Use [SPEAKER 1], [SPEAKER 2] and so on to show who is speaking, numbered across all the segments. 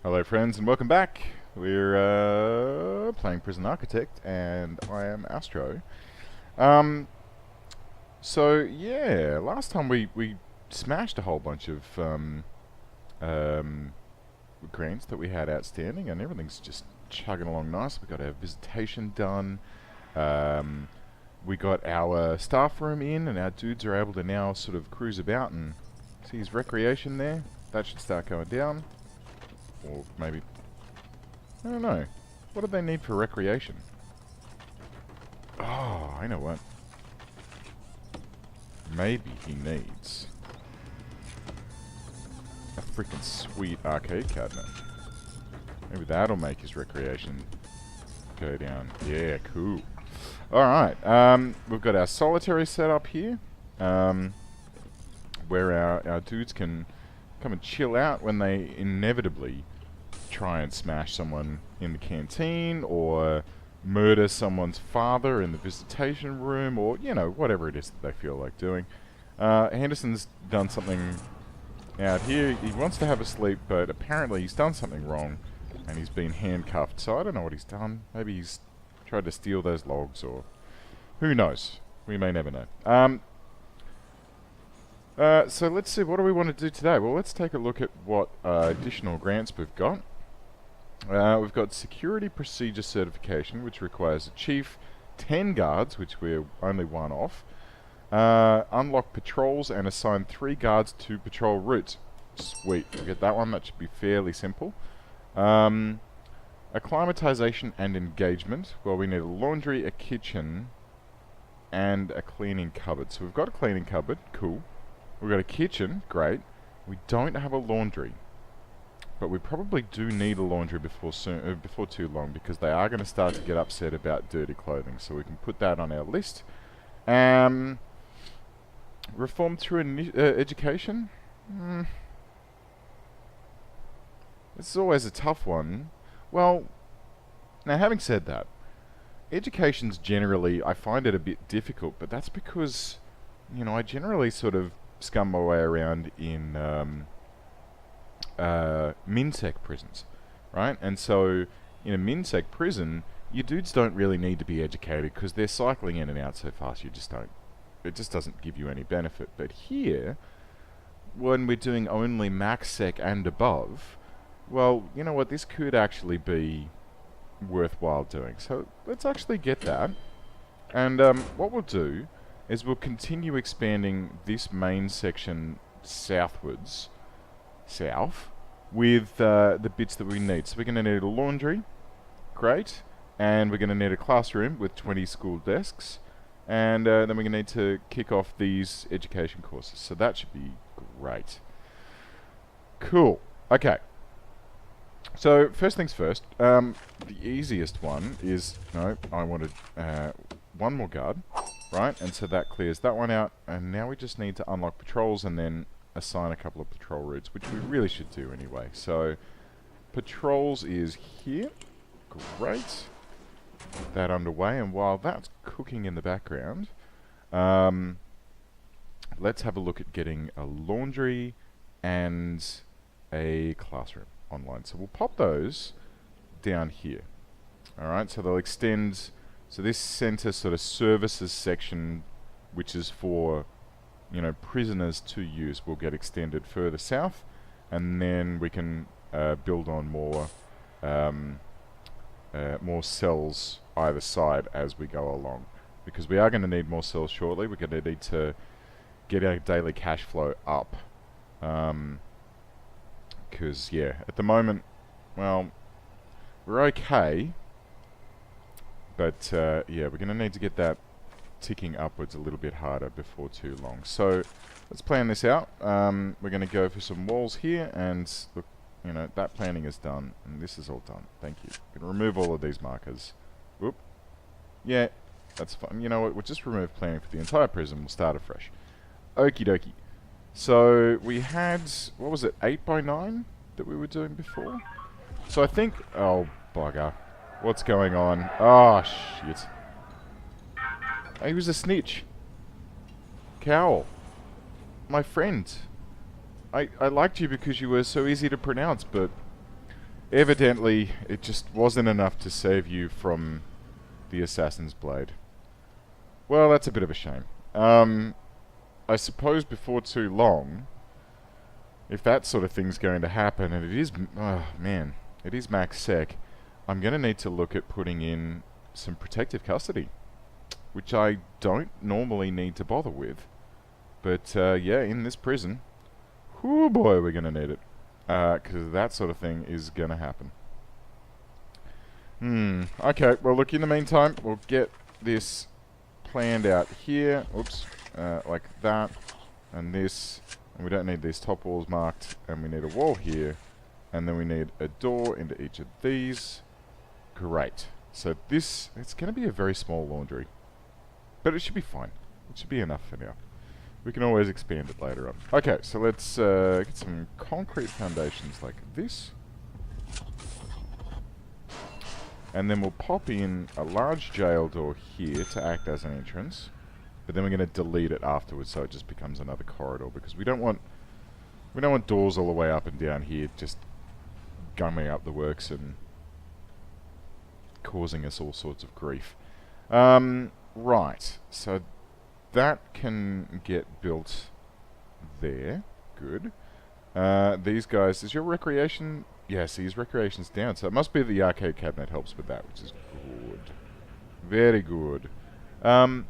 [SPEAKER 1] Hello friends and welcome back. We're playing Prison Architect and I am Astro. Um, so yeah, last time we smashed a whole bunch of um, grants that we had outstanding and everything's just chugging along nice. We got our visitation done. Um, we got our staff room in and our dudes are able to now sort of cruise about and see his recreation there. That should start going down. Or maybe I don't know. What do they need for recreation? Oh, I know what. Maybe he needs a freaking sweet arcade cabinet. Maybe that'll make his recreation go down. Yeah, cool. Alright, we've got our solitary set up here. Where our dudes can come and chill out when they inevitably try and smash someone in the canteen or murder someone's father in the visitation room or, you know, whatever it is that they feel like doing. Henderson's done something out here. He wants to have a sleep, but apparently he's done something wrong and he's been handcuffed. So I don't know what he's done. Maybe he's tried to steal those logs or who knows. We may never know. So let's see, what do we want to do today? Well, let's take a look at what additional grants we've got. We've got Security Procedure Certification, which requires a chief, 10 guards, which we're only one off. Unlock patrols and assign 3 guards to patrol routes. Sweet, we'll get that one. That should be fairly simple. Acclimatization and engagement. Well, we need a laundry, a kitchen, and a cleaning cupboard. So we've got a cleaning cupboard, cool. We've got a kitchen, great. We don't have a laundry. But we probably do need a laundry before too long because they are going to start to get upset about dirty clothing. So we can put that on our list. Reform through education? This is always a tough one. Well, now having said that, education's generally, I find it a bit difficult, but that's because, you know, I generally sort of scum my way around in MinSec prisons, right? And so in a MinSec prison, your dudes don't really need to be educated because they're cycling in and out so fast you just don't, it just doesn't give you any benefit. But here, when we're doing only MaxSec and above, well, you know what, this could actually be worthwhile doing. So let's actually get that. And what we'll do is we'll continue expanding this main section southwards, south, with the bits that we need. So we're going to need a laundry, great, and we're going to need a classroom with 20 school desks, and then we're going to need to kick off these education courses. So that should be great. Cool. Okay. So first things first, the easiest one is, no, I wanted one more guard, right? And so that clears that one out, and now we just need to unlock patrols and then assign a couple of patrol routes, which we really should do anyway. So patrols is here, great. Get that underway, and while that's cooking in the background, let's have a look at getting a laundry and a classroom online. So we'll pop those down here. Alright, so they'll extend, so this center sort of services section, which is for, you know, prisoners to use, will get extended further south, and then we can build on more cells either side as we go along, because we are going to need more cells shortly. We're going to need to get our daily cash flow up, because yeah, at the moment, well, we're okay, but yeah, we're going to need to get that ticking upwards a little bit harder before too long. So let's plan this out. We're going to go for some walls here, and look, you know, that planning is done, and this is all done. Thank you. I'm going to remove all of these markers. Whoop. Yeah, that's fine. You know what, we'll just remove planning for the entire prison. We'll start afresh. Okie dokie. So we had, what was it, 8x9 that we were doing before? So I think, oh bugger. What's going on? Oh shit. He was a snitch. Cowl. My friend. I liked you because you were so easy to pronounce, but Evidently, it just wasn't enough to save you from the assassin's blade. Well, that's a bit of a shame. I suppose before too long, if that sort of thing's going to happen, and it is, oh man, it is max sec, I'm going to need to look at putting in some protective custody, which I don't normally need to bother with. But yeah, in this prison, whoo boy, we're going to need it. Because that sort of thing is going to happen. Okay, well look, in the meantime, we'll get this planned out here. Oops, like that. And this. And we don't need these top walls marked. And we need a wall here. And then we need a door into each of these. Great. So this, it's going to be a very small laundry. But it should be fine. It should be enough for now. We can always expand it later on. Okay, so let's get some concrete foundations like this. And then we'll pop in a large jail door here to act as an entrance. But then we're going to delete it afterwards so it just becomes another corridor, because we don't want doors all the way up and down here just gumming up the works and causing us all sorts of grief. Right, so that can get built there. Good. These guys, is your recreation? Yes, his recreation's down, so it must be the arcade cabinet helps with that, which is good. Very good. Righto.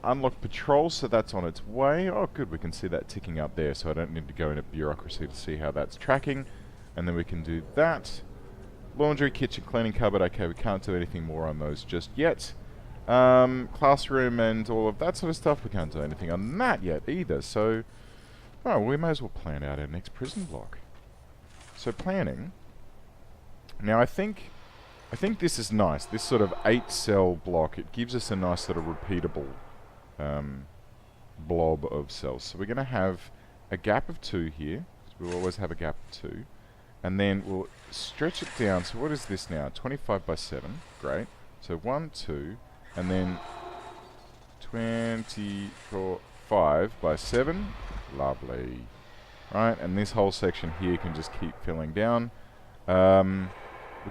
[SPEAKER 1] Unlock patrol, so that's on its way. Oh, good, we can see that ticking up there, so I don't need to go into bureaucracy to see how that's tracking. And then we can do that. Laundry, kitchen, cleaning cupboard. Okay, we can't do anything more on those just yet. Classroom and all of that sort of stuff. We can't do anything on that yet either. So, oh, we may as well plan out our next prison block. So planning. Now I think this is nice. This sort of 8-cell block. It gives us a nice sort of repeatable blob of cells. So we're going to have a gap of 2 here. We'll always have a gap of 2. And then we'll stretch it down. So what is this now? 25 by 7. Great. So 1, 2, and then 25 by 7. Lovely. Right, and this whole section here can just keep filling down. We're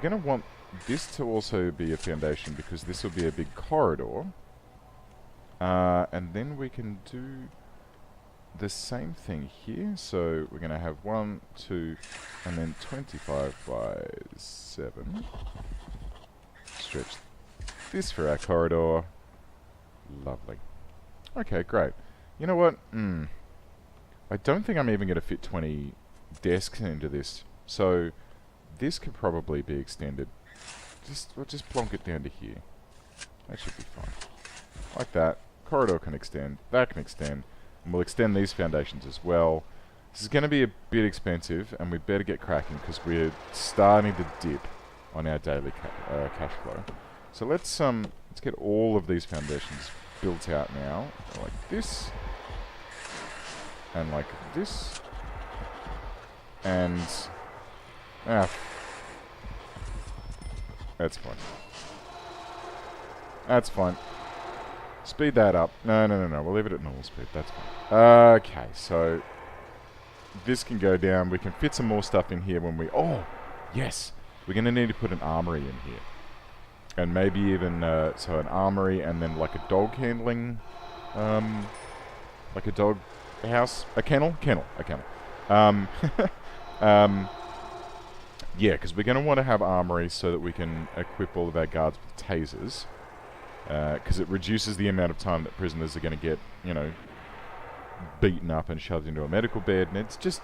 [SPEAKER 1] going to want this to also be a foundation because this will be a big corridor. And then we can do the same thing here. So we're going to have 1, 2, and then 25 by 7. Stretch this for our corridor. Lovely. Okay, great. You know what? I don't think I'm even going to fit 20 desks into this. So this could probably be extended. We'll just plonk it down to here. That should be fine. Like that. Corridor can extend. That can extend. And we'll extend these foundations as well. This is going to be a bit expensive, and we better get cracking because we're starting to dip on our daily cash flow. So let's get all of these foundations built out now, like this, and like this, and that's fine. That's fine. Speed that up. No. We'll leave it at normal speed. That's fine. Okay, so this can go down. We can fit some more stuff in here when we... Oh, yes. We're going to need to put an armory in here. And maybe even... so an armory and then like a dog handling... like a dog house? A kennel? A kennel. Yeah, because we're going to want to have armory so that we can equip all of our guards with tasers. Because it reduces the amount of time that prisoners are going to get, beaten up and shoved into a medical bed. And it's just,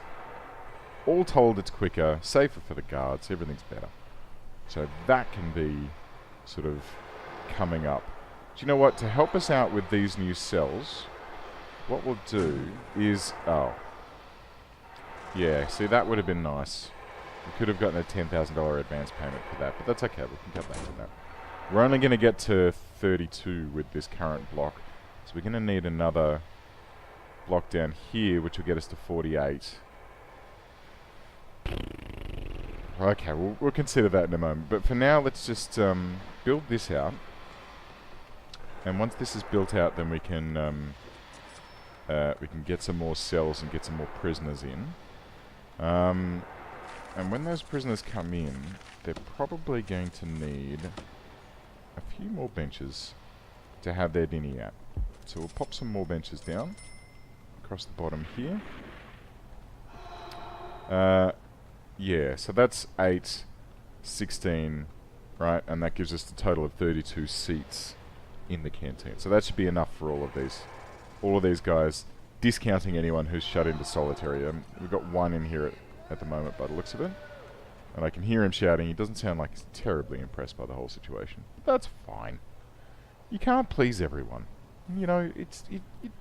[SPEAKER 1] all told, it's quicker, safer for the guards, everything's better. So that can be sort of coming up. Do you know what? To help us out with these new cells, what we'll do is... Oh. Yeah, see, that would have been nice. We could have gotten a $10,000 advance payment for that, but that's okay. We can come back to that. We're only going to get to 32 with this current block. So we're going to need another block down here, which will get us to 48. Okay, we'll consider that in a moment. But for now, let's just build this out. And once this is built out, then we can get some more cells and get some more prisoners in. And when those prisoners come in, they're probably going to need a few more benches to have their dinny at. So we'll pop some more benches down across the bottom here. Yeah, so that's 8, 16, right? And that gives us a total of 32 seats in the canteen. So that should be enough for all of these guys, discounting anyone who's shut into solitary. We've got one in here at the moment by the looks of it. And I can hear him shouting. He doesn't sound like he's terribly impressed by the whole situation. But that's fine. You can't please everyone. You know,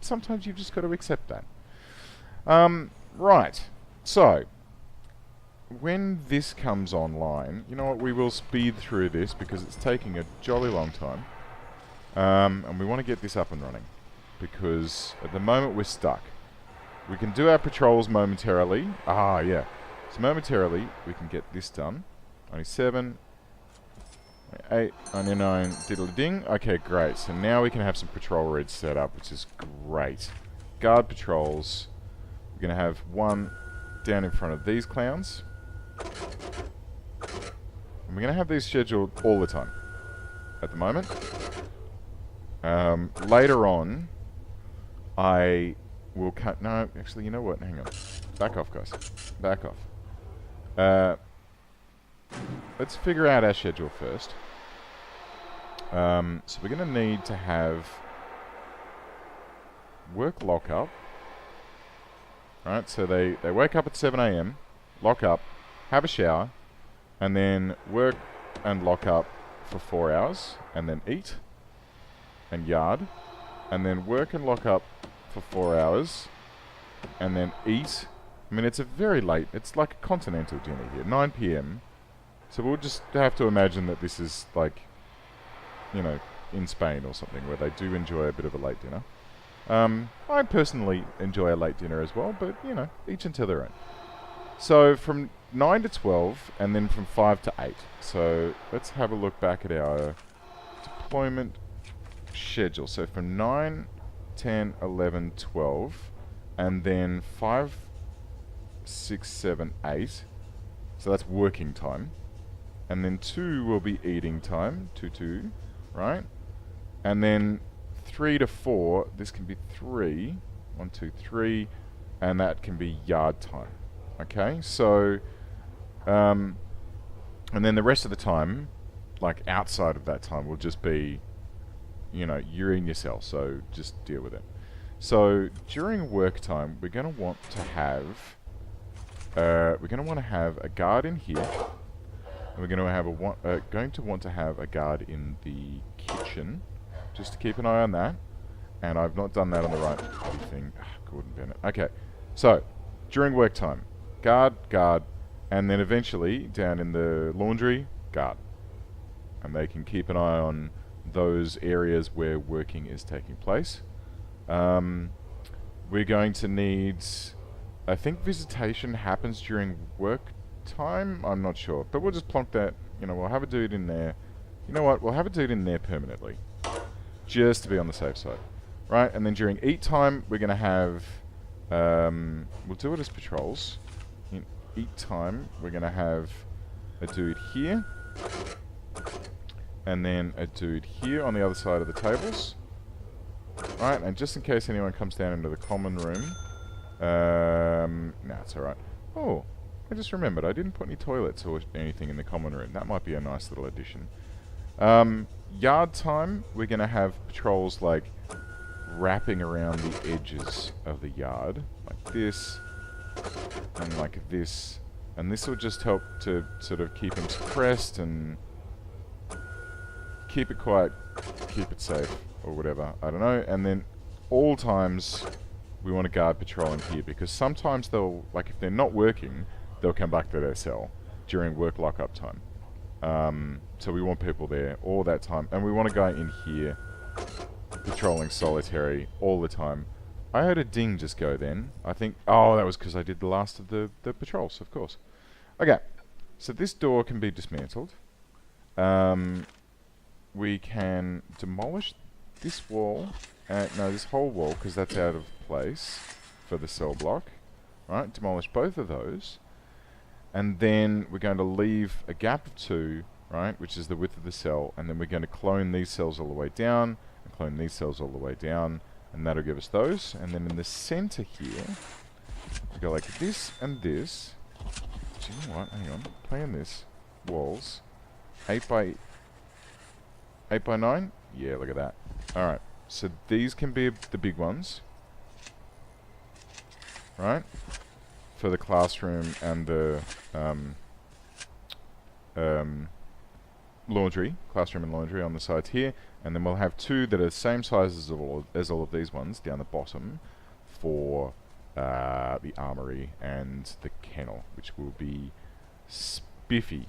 [SPEAKER 1] sometimes you've just got to accept that. Right. So, when this comes online, you know what, we will speed through this because it's taking a jolly long time. And we want to get this up and running. Because at the moment we're stuck. We can do our patrols momentarily. Ah, yeah. So momentarily, we can get this done. 97, 8, 99, diddle-ding. Okay, great. So now we can have some patrol routes set up, which is great. Guard patrols. We're going to have one down in front of these clowns. And we're going to have these scheduled all the time at the moment. Later on, I will cut... No, actually, you know what? Hang on. Back off, guys. Back off. Let's figure out our schedule first. So we're going to need to have work lockup. Right, so they wake up at 7 AM, lock up, have a shower, and then work and lock up for 4 hours, and then eat and yard, and then work and lock up for 4 hours, and then eat. I mean, it's a very late, it's like a continental dinner here, 9 PM. So we'll just have to imagine that this is like, you know, in Spain or something, where they do enjoy a bit of a late dinner. I personally enjoy a late dinner as well, but, you know, each unto their own. So from 9 to 12, and then from 5 to 8. So let's have a look back at our deployment schedule. So from 9, 10, 11, 12, and then 5, 6, 7, 8. So that's working time. And then 2 will be eating time, 2, right? And then 3 to 4, this can be 3, 1, 2, 3, and that can be yard time. Okay, so, and then the rest of the time, like outside of that time, will just be, you know, you're in your cell, so just deal with it. So during work time, we're going to want to have, a guard in here. And we're going to want to have a guard in the kitchen, just to keep an eye on that. And I've not done that on the right thing. Gordon Bennett. Okay, so during work time, guard, and then eventually down in the laundry, guard. And they can keep an eye on those areas where working is taking place. We're going to need, I think visitation happens during work time. I'm not sure, but we'll just plonk that. You know, we'll have a dude in there. You know what? We'll have a dude in there permanently, just to be on the safe side, right? And then during eat time, we're going to have. We'll do it as patrols. In eat time, we're going to have a dude here, and then a dude here on the other side of the tables, right? And just in case anyone comes down into the common room, nah, it's all right. Oh. I just remembered, I didn't put any toilets or anything in the common room. That might be a nice little addition. Yard time, we're going to have patrols like wrapping around the edges of the yard. Like this, and like this. And this will just help to sort of keep them suppressed and keep it quiet, keep it safe, or whatever. I don't know. And then all times, we want a guard patrolling here, because sometimes they'll, like if they're not working, they'll come back to their cell during work lockup time. So we want people there all that time. And we want a guy in here patrolling solitary all the time. I heard a ding just go then. I think, oh, that was because I did the last of the patrols, of course. Okay, so this door can be dismantled. We can demolish this wall. No, this whole wall, because that's out of place for the cell block. right? Demolish both of those. And then we're going to leave a gap of 2, right, which is the width of the cell, and then we're going to clone these cells all the way down, and clone these cells all the way down, and that'll give us those. And then in the center here, we go like this and this. Do you know what? Hang on. Playing this. Walls. 8 by 9? Yeah, look at that. Alright. So these can be the big ones. Right? For the classroom and the laundry. Classroom and laundry on the sides here. And then we'll have 2 that are the same size as all of these ones down the bottom for the armory and the kennel, which will be spiffy.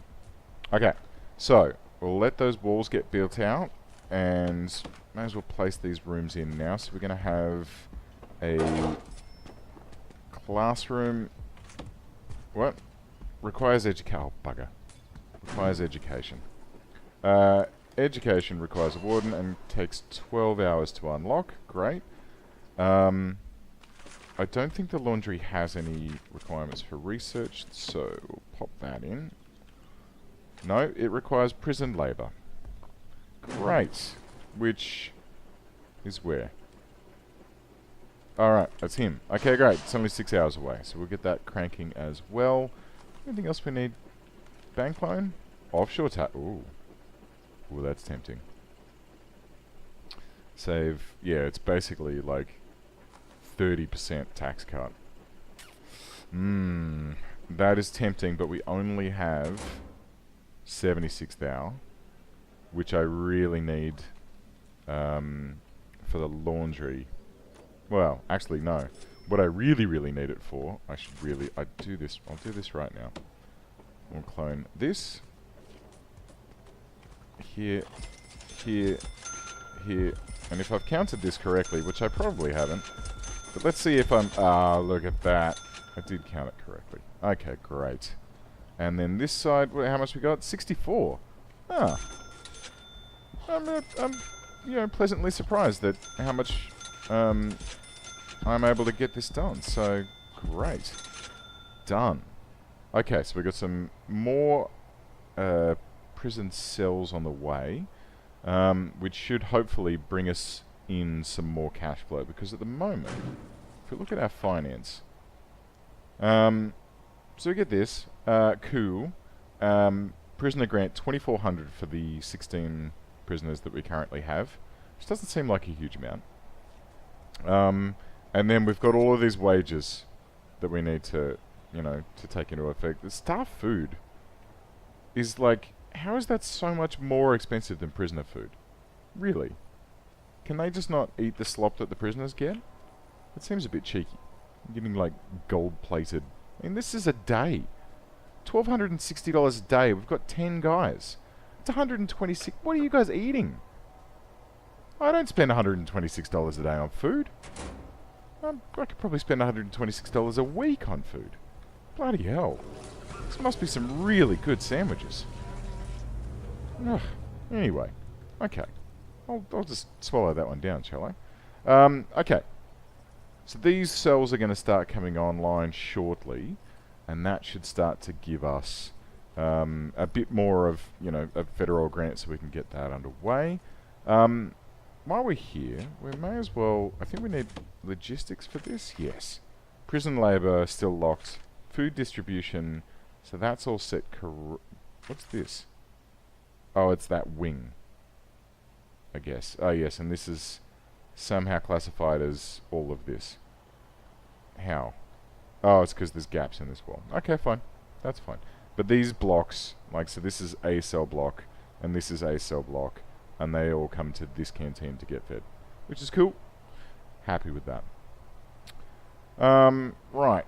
[SPEAKER 1] Okay, so we'll let those walls get built out, and may as well place these rooms in now. So we're going to have a classroom. What? Requires education. Oh, bugger. Requires education. Education requires a warden and takes 12 hours to unlock. Great. I don't think the laundry has any requirements for research, so we'll pop that in. No, it requires prison labour. Great. Which is where? Alright, that's him. Okay, great. It's only 6 hours away, so we'll get that cranking as well. Anything else we need? Bank loan? Offshore tax. Ooh. Ooh, that's tempting. Save. Yeah, it's basically like 30% tax cut. That is tempting, but we only have 76 thou, which I really need for the laundry. Well, actually no. What I really need it for, I'll do this right now. We'll clone this. Here, here, here. And if I've counted this correctly, which I probably haven't, but let's see if I'm... look at that. I did count it correctly. Okay, great. And then this side, how much we got? 64. Ah. I'm you know, pleasantly surprised at how much I'm able to get this done. So, great. Done. Okay, so we've got some more prison cells on the way, which should hopefully bring us in some more cash flow, because at the moment, if we look at our finance, so we get this, cool, prisoner grant 2,400 for the 16 prisoners that we currently have, which doesn't seem like a huge amount. And then we've got all of these wages that we need to, you know, to take into effect. The staff food is like, how is that so much more expensive than prisoner food? Really? Can they just not eat the slop that the prisoners get? It seems a bit cheeky. Getting like gold-plated. I mean, this is a day. $1,260 a day. We've got 10 guys. It's 126. What are you guys eating? I don't spend $126 a day on food. I could probably spend $126 a week on food. Bloody hell. This must be some really good sandwiches. Ugh. Anyway. Okay. I'll just swallow that one down, shall I? Okay. So these cells are going to start coming online shortly, and that should start to give us a bit more of, you know, a federal grant so we can get that underway. While we're here, we may as well... I think we need logistics for this. Yes. Prison labour, still locked. Food distribution. So that's all set. What's this? Oh, it's that wing, I guess. Oh, yes, and this is somehow classified as all of this. How? Oh, it's because there's gaps in this wall. Okay, fine. That's fine. But these blocks, like, so this is a cell block, and this is a cell block, and they all come to this canteen to get fed, which is cool. Happy with that. Right.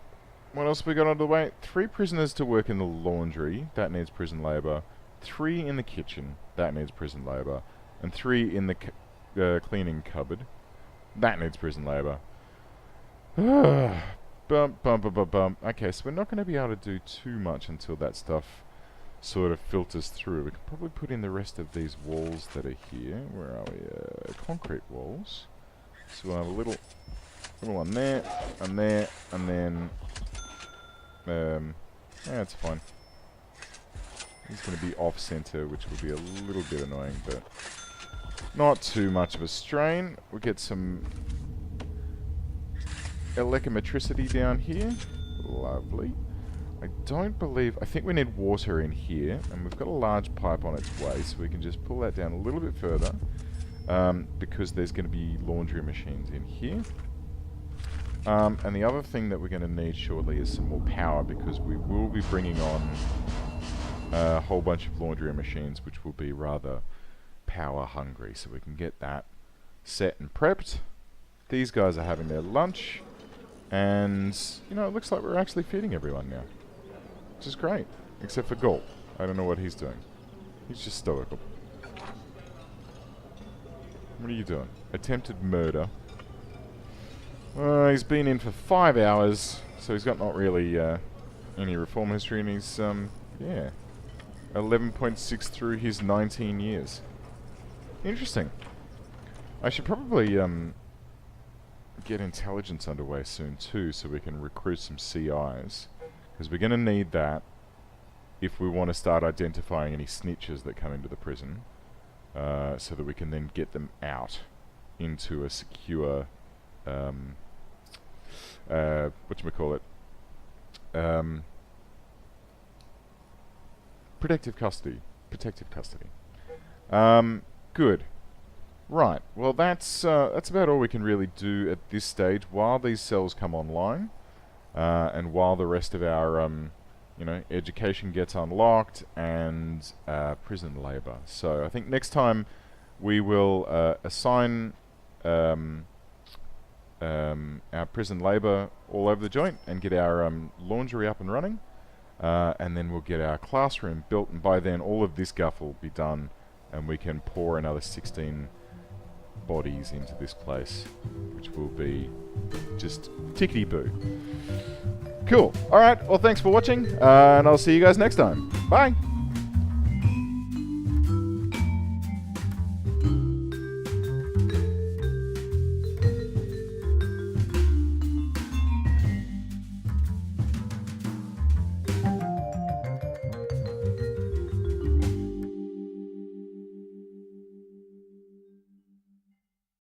[SPEAKER 1] What else have we got on the way? 3 prisoners to work in the laundry. That needs prison labour. 3 in the kitchen. That needs prison labour. And 3 in the cleaning cupboard. That needs prison labour. Bump, bump, bump, bump, bump. Okay, so we're not going to be able to do too much until that stuff sort of filters through. We can probably put in the rest of these walls that are here. Where are we? Concrete walls. So we'll have a little one there, and there, and then Yeah, it's fine. He's going to be off-center, which will be a little bit annoying, but not too much of a strain. We'll get some electrometricity down here. Lovely. I think we need water in here, and we've got a large pipe on its way, so we can just pull that down a little bit further, because there's going to be laundry machines in here. And the other thing that we're going to need shortly is some more power, because we will be bringing on a whole bunch of laundry machines, which will be rather power hungry, so we can get that set and prepped. These guys are having their lunch, and, you know, it looks like we're actually feeding everyone now. Which is great. Except for Gulp. I don't know what he's doing. He's just stoical. What are you doing? Attempted murder. He's been in for 5 hours, so he's got not really any reform history, and he's, yeah, 11.6 through his 19 years. Interesting. I should probably get intelligence underway soon too, so we can recruit some CIs. Because we're going to need that if we want to start identifying any snitches that come into the prison, so that we can then get them out into a secure, whatchamacallit, protective custody. Good. Right. Well, that's about all we can really do at this stage while these cells come online. And while the rest of our, you know, education gets unlocked and prison labour. So I think next time we will assign our prison labour all over the joint and get our laundry up and running. And then we'll get our classroom built, and by then all of this guff will be done, and we can pour another 16 bodies into this place, which will be just tickety-boo. Cool. Alright, well, thanks for watching, and I'll see you guys next time. Bye!